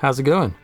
How's it going?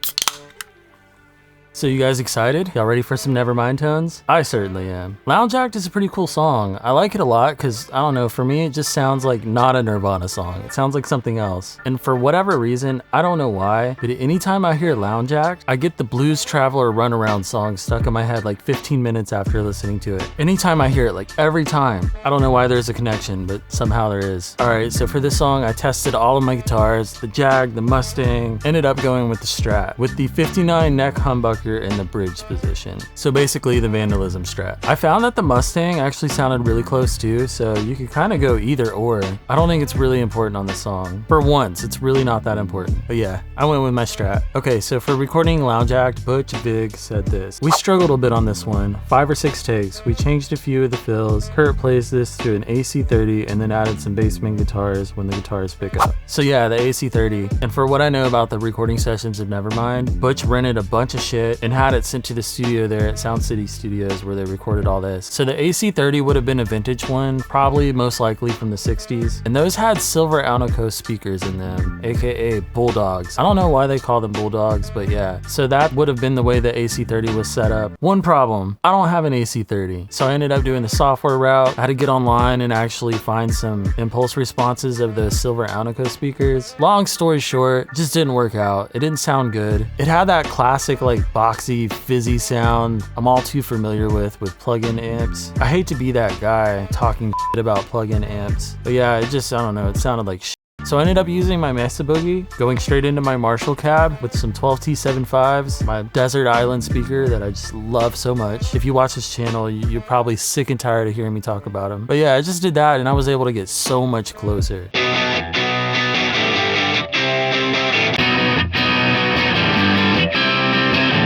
So you guys excited? Y'all ready for some Nevermind tones? I certainly am. Lounge Act is a pretty cool song. I like it a lot because, I don't know, for me it just sounds like not a Nirvana song. It sounds like something else. And for whatever reason, I don't know why, but anytime I hear Lounge Act, I get the Blues Traveler Runaround song stuck in my head like 15 minutes after listening to it. Anytime I hear it, like every time. I don't know why there's a connection, but somehow there is. Alright, so for this song, I tested all of my guitars, the Jag, the Mustang, ended up going with the Strat, with the 59 neck humbucker in the bridge position. So basically the Vandalism Strat. I found that the Mustang actually sounded really close too, so you could kind of go either or. I don't think it's really important on the song. For once, it's really not that important. But yeah, I went with my Strat. Okay, so for recording Lounge Act, Butch Vig said this. We struggled a bit on this one. 5 or 6 takes. We changed a few of the fills. Kurt plays this to an AC30 and then added some bassman guitars when the guitars pick up. So yeah, the AC30. And for what I know about the recording sessions of Nevermind, Butch rented a bunch of shit and had it sent to the studio there at Sound City Studios where they recorded all this. So the AC30 would have been a vintage one, probably most likely from the 60s. And those had silver Alnico speakers in them, aka Bulldogs. I don't know why they call them Bulldogs, but yeah. So that would have been the way the AC30 was set up. One problem, I don't have an AC30. So I ended up doing the software route. I had to get online and actually find some impulse responses of the silver Alnico speakers. Long story short, just didn't work out. It didn't sound good. It had that classic like boxy, fizzy sound I'm all too familiar with plug-in amps. I hate to be that guy talking shit about plug-in amps, but yeah, it just, I don't know, it sounded like shit. So I ended up using my Mesa Boogie, going straight into my Marshall cab with some 12T75s, my Desert Island speaker that I just love so much. If you watch this channel, you're probably sick and tired of hearing me talk about them. But yeah, I just did that and I was able to get so much closer.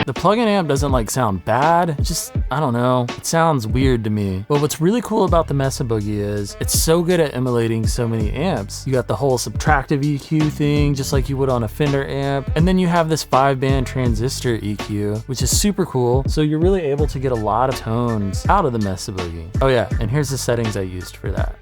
The plug-in amp doesn't like sound bad, it just, I don't know, it sounds weird to me. But what's really cool about the Mesa Boogie is it's so good at emulating so many amps. You got the whole subtractive EQ thing, just like you would on a Fender amp. And then you have this 5-band transistor EQ, which is super cool. So you're really able to get a lot of tones out of the Mesa Boogie. Oh yeah, and here's the settings I used for that.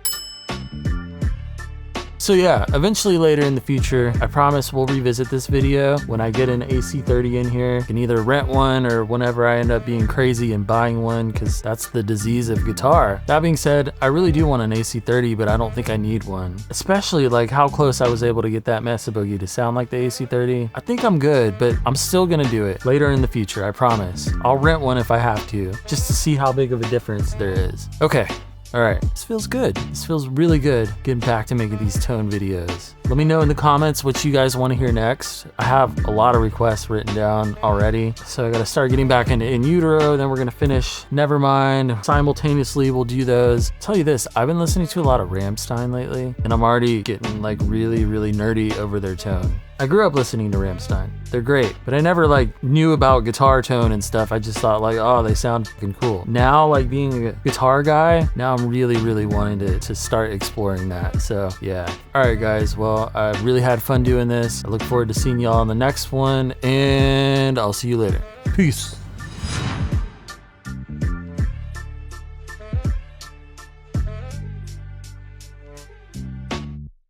So yeah, eventually later in the future, I promise we'll revisit this video when I get an AC30 in here. I can either rent one or whenever I end up being crazy and buying one, because that's the disease of guitar. That being said, I really do want an AC30, but I don't think I need one. Especially like how close I was able to get that Mesa Boogie to sound like the AC30. I think I'm good, but I'm still gonna do it later in the future, I promise. I'll rent one if I have to, just to see how big of a difference there is. Okay. Alright, this feels good. This feels really good getting back to making these tone videos. Let me know in the comments what you guys want to hear next. I have a lot of requests written down already, so I gotta start getting back into In Utero, then we're gonna finish Nevermind. Simultaneously, we'll do those. I'll tell you this, I've been listening to a lot of Rammstein lately, and I'm already getting like really, really nerdy over their tone. I grew up listening to Rammstein. They're great, but I never like knew about guitar tone and stuff. I just thought like, oh, they sound fucking cool. Now, like being a guitar guy, now I'm really, really wanting to start exploring that. So yeah. All right, guys. Well, I really had fun doing this. I look forward to seeing y'all on the next one, and I'll see you later. Peace.